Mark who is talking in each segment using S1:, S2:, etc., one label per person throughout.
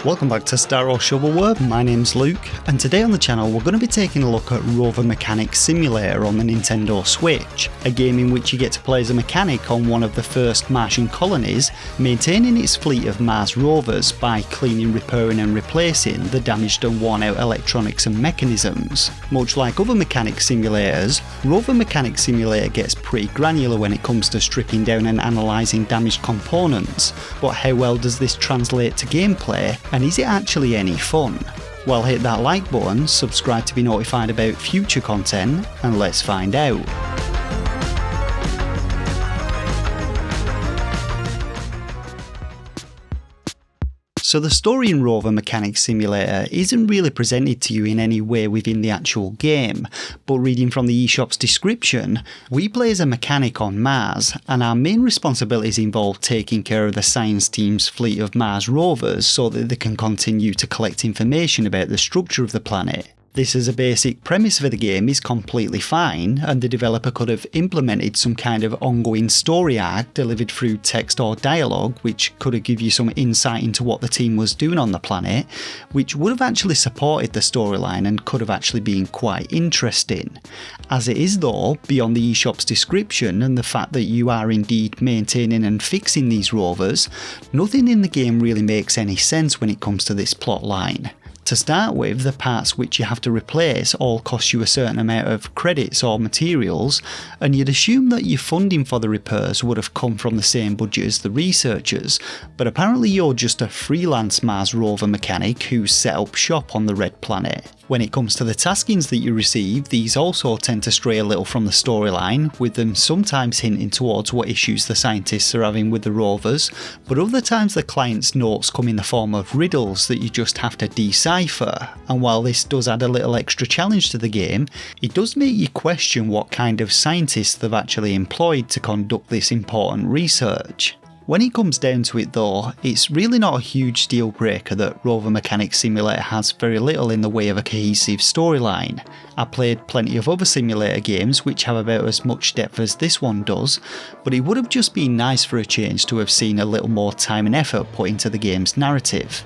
S1: Welcome back to Star or Shovelware, my name's Luke, and today on the channel we're going to be taking a look at Rover Mechanic Simulator on the Nintendo Switch, a game in which you get to play as a mechanic on one of the first Martian colonies, maintaining its fleet of Mars rovers by cleaning, repairing and replacing the damaged and worn out electronics and mechanisms. Much like other mechanic simulators, Rover Mechanic Simulator gets pretty granular when it comes to stripping down and analysing damaged components, but how well does this translate to gameplay? And is it actually any fun? Well, hit that like button, subscribe to be notified about future content, and let's find out. So the story in Rover Mechanic Simulator isn't really presented to you in any way within the actual game, but reading from the eShop's description, we play as a mechanic on Mars, and our main responsibilities involve taking care of the science team's fleet of Mars rovers so that they can continue to collect information about the structure of the planet. This as a basic premise for the game is completely fine, and the developer could have implemented some kind of ongoing story arc delivered through text or dialogue, which could have given you some insight into what the team was doing on the planet, which would have actually supported the storyline and could have actually been quite interesting. As it is though, beyond the eShop's description and the fact that you are indeed maintaining and fixing these rovers, nothing in the game really makes any sense when it comes to this plot line. To start with, the parts which you have to replace all cost you a certain amount of credits or materials, and you'd assume that your funding for the repairs would have come from the same budget as the researchers, but apparently you're just a freelance Mars rover mechanic who's set up shop on the Red Planet. When it comes to the taskings that you receive, these also tend to stray a little from the storyline, with them sometimes hinting towards what issues the scientists are having with the rovers, but other times the client's notes come in the form of riddles that you just have to decipher, and while this does add a little extra challenge to the game, it does make you question what kind of scientists they've actually employed to conduct this important research. When it comes down to it though, it's really not a huge deal breaker that Rover Mechanic Simulator has very little in the way of a cohesive storyline. I played plenty of other simulator games which have about as much depth as this one does, but it would have just been nice for a change to have seen a little more time and effort put into the game's narrative.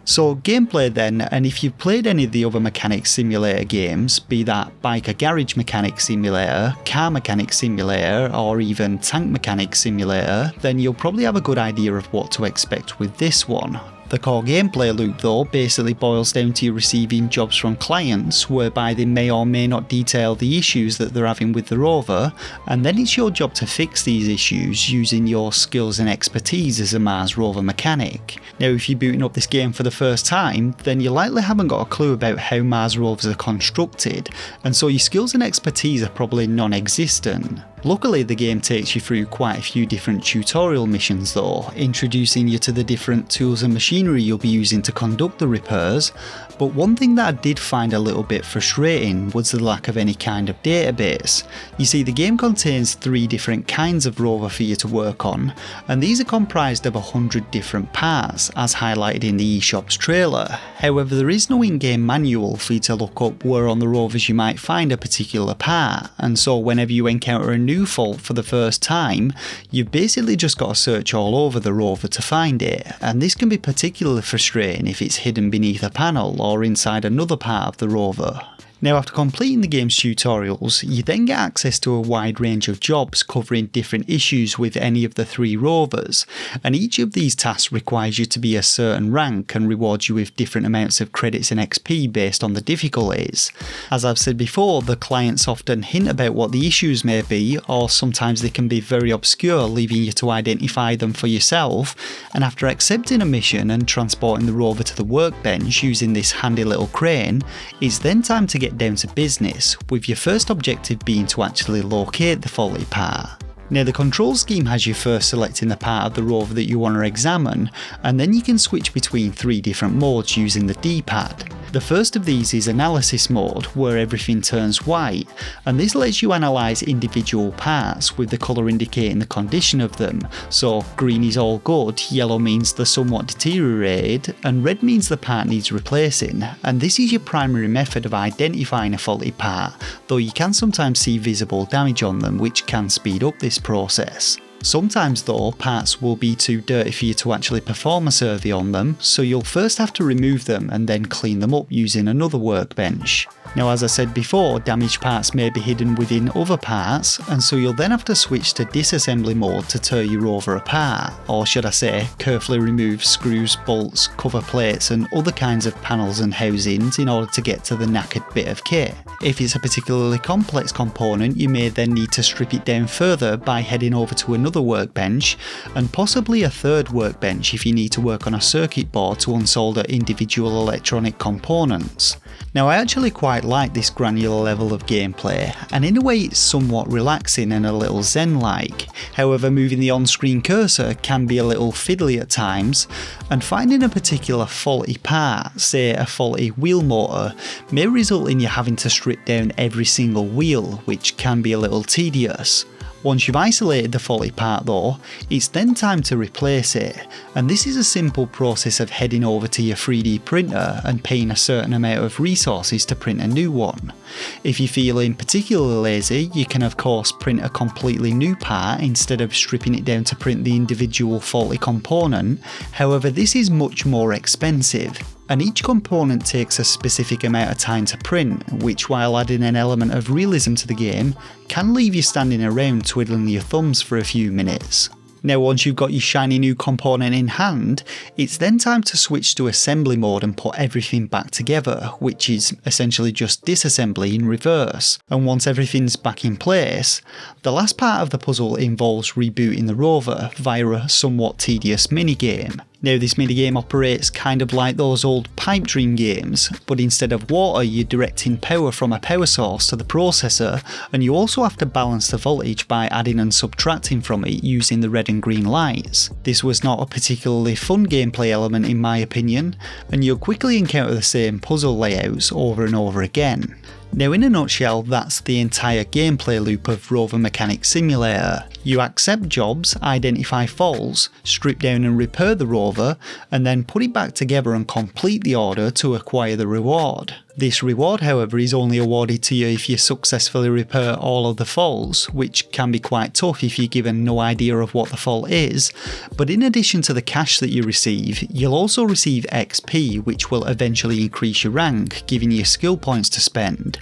S1: So gameplay then, and if you've played any of the other Mechanic Simulator games, be that Biker Garage Mechanic Simulator, Car Mechanic Simulator, or even Tank Mechanic Simulator, then you'll probably have a good idea of what to expect with this one. The core gameplay loop though basically boils down to you receiving jobs from clients whereby they may or may not detail the issues that they're having with the rover, and then it's your job to fix these issues using your skills and expertise as a Mars rover mechanic. Now if you're booting up this game for the first time, then you likely haven't got a clue about how Mars rovers are constructed, and so your skills and expertise are probably non-existent. Luckily the game takes you through quite a few different tutorial missions though, introducing you to the different tools and machinery you'll be using to conduct the repairs, but one thing that I did find a little bit frustrating was the lack of any kind of database. You see, the game contains 3 different kinds of rover for you to work on, and these are comprised of 100 different parts, as highlighted in the eShop's trailer. However, there is no in-game manual for you to look up where on the rovers you might find a particular part, and so whenever you encounter a new fault for the first time, you've basically just got to search all over the rover to find it, and this can be particularly frustrating if it's hidden beneath a panel or inside another part of the rover. Now after completing the game's tutorials, you then get access to a wide range of jobs covering different issues with any of the 3 rovers, and each of these tasks requires you to be a certain rank and rewards you with different amounts of credits and XP based on the difficulties. As I've said before, the clients often hint about what the issues may be, or sometimes they can be very obscure, leaving you to identify them for yourself, and after accepting a mission and transporting the rover to the workbench using this handy little crane, it's then time to get down to business, with your first objective being to actually locate the faulty part. Now the control scheme has you first selecting the part of the rover that you want to examine, and then you can switch between 3 different modes using the D-pad. The first of these is analysis mode, where everything turns white, and this lets you analyse individual parts with the colour indicating the condition of them. So green is all good, yellow means they're somewhat deteriorated, and red means the part needs replacing, and this is your primary method of identifying a faulty part, though you can sometimes see visible damage on them which can speed up this process. Sometimes though, parts will be too dirty for you to actually perform a survey on them, so you'll first have to remove them and then clean them up using another workbench. Now, as I said before, damaged parts may be hidden within other parts, and so you'll then have to switch to disassembly mode to tear your rover apart, or should I say, carefully remove screws, bolts, cover plates and other kinds of panels and housings in order to get to the knackered bit of kit. If it's a particularly complex component, you may then need to strip it down further by heading over to another workbench, and possibly a third workbench if you need to work on a circuit board to unsolder individual electronic components. Now, I actually quite like this granular level of gameplay, and in a way it's somewhat relaxing and a little zen-like. However, moving the on-screen cursor can be a little fiddly at times, and finding a particular faulty part, say a faulty wheel motor, may result in you having to strip down every single wheel, which can be a little tedious. Once you've isolated the faulty part though, it's then time to replace it, and this is a simple process of heading over to your 3D printer and paying a certain amount of resources to print a new one. If you're feeling particularly lazy, you can of course print a completely new part instead of stripping it down to print the individual faulty component. However, this is much more expensive, and each component takes a specific amount of time to print, which, while adding an element of realism to the game, can leave you standing around twiddling your thumbs for a few minutes. Now, once you've got your shiny new component in hand, it's then time to switch to assembly mode and put everything back together, which is essentially just disassembly in reverse. And once everything's back in place, the last part of the puzzle involves rebooting the rover via a somewhat tedious minigame. Now, this minigame operates kind of like those old pipe dream games, but instead of water, you're directing power from a power source to the processor, and you also have to balance the voltage by adding and subtracting from it using the red and green lights. This was not a particularly fun gameplay element in my opinion, and you'll quickly encounter the same puzzle layouts over and over again. Now, in a nutshell, that's the entire gameplay loop of Rover Mechanic Simulator. You accept jobs, identify faults, strip down and repair the rover, and then put it back together and complete the order to acquire the reward. This reward, however, is only awarded to you if you successfully repair all of the faults, which can be quite tough if you're given no idea of what the fault is. But in addition to the cash that you receive, you'll also receive XP, which will eventually increase your rank, giving you skill points to spend.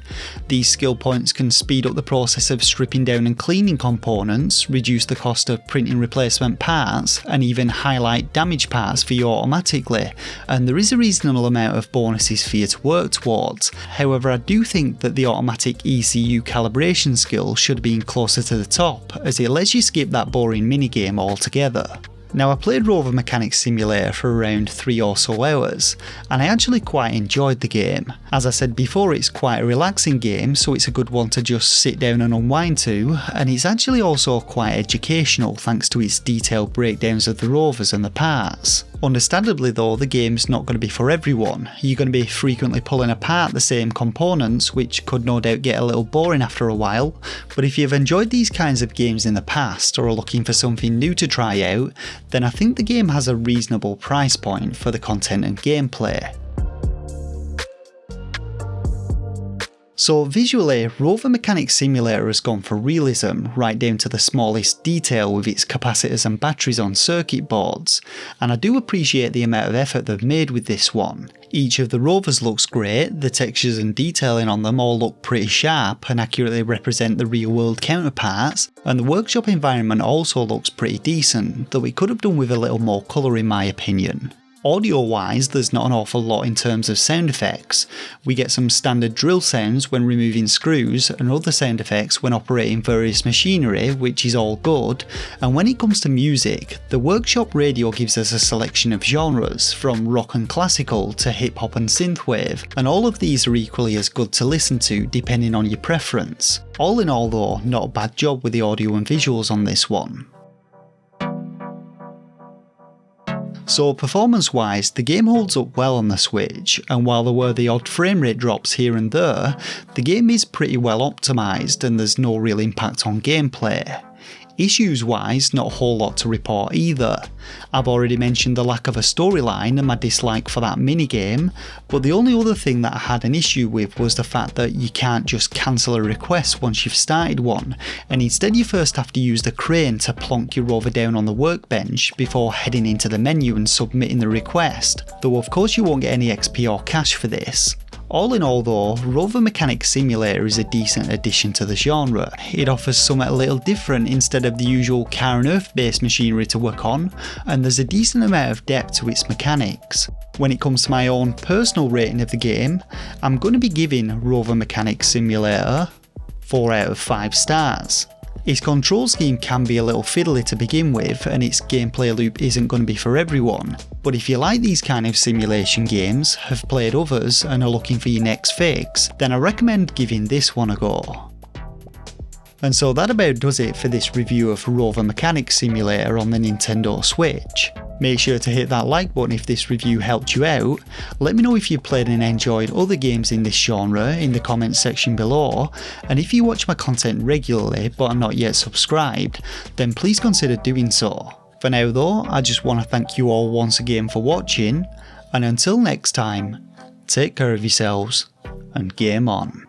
S1: These skill points can speed up the process of stripping down and cleaning components, reduce the cost of printing replacement parts, and even highlight damaged parts for you automatically, and there is a reasonable amount of bonuses for you to work towards. However, I do think that the automatic ECU calibration skill should have been closer to the top, as it lets you skip that boring minigame altogether. Now, I played Rover Mechanic Simulator for around 3 or so hours, and I actually quite enjoyed the game. As I said before, it's quite a relaxing game, so it's a good one to just sit down and unwind to, and it's actually also quite educational thanks to its detailed breakdowns of the rovers and the parts. Understandably though, the game's not going to be for everyone. You're going to be frequently pulling apart the same components, which could no doubt get a little boring after a while, but if you've enjoyed these kinds of games in the past or are looking for something new to try out, then I think the game has a reasonable price point for the content and gameplay. So visually, Rover Mechanic Simulator has gone for realism right down to the smallest detail with its capacitors and batteries on circuit boards, and I do appreciate the amount of effort they've made with this one. Each of the rovers looks great, the textures and detailing on them all look pretty sharp and accurately represent the real world counterparts, and the workshop environment also looks pretty decent, though it could have done with a little more colour in my opinion. Audio-wise, there's not an awful lot in terms of sound effects. We get some standard drill sounds when removing screws and other sound effects when operating various machinery, which is all good, and when it comes to music, the workshop radio gives us a selection of genres, from rock and classical to hip-hop and synthwave, and all of these are equally as good to listen to depending on your preference. All in all though, not a bad job with the audio and visuals on this one. So performance wise, the game holds up well on the Switch, and while there were the odd frame rate drops here and there, the game is pretty well optimised and there's no real impact on gameplay. Issues wise, not a whole lot to report either. I've already mentioned the lack of a storyline and my dislike for that minigame, but the only other thing that I had an issue with was the fact that you can't just cancel a request once you've started one, and instead you first have to use the crane to plonk your rover down on the workbench before heading into the menu and submitting the request, though of course you won't get any XP or cash for this. All in all though, Rover Mechanic Simulator is a decent addition to the genre. It offers something a little different instead of the usual car and earth based machinery to work on, and there's a decent amount of depth to its mechanics. When it comes to my own personal rating of the game, I'm going to be giving Rover Mechanic Simulator 4 out of 5 stars. Its control scheme can be a little fiddly to begin with, and its gameplay loop isn't going to be for everyone, but if you like these kind of simulation games, have played others and are looking for your next fix, then I recommend giving this one a go. And so that about does it for this review of Rover Mechanic Simulator on the Nintendo Switch. Make sure to hit that like button if this review helped you out. Let me know if you played and enjoyed other games in this genre in the comments section below, and if you watch my content regularly but are not yet subscribed, then please consider doing so. For now though, I just want to thank you all once again for watching, and until next time, take care of yourselves and game on.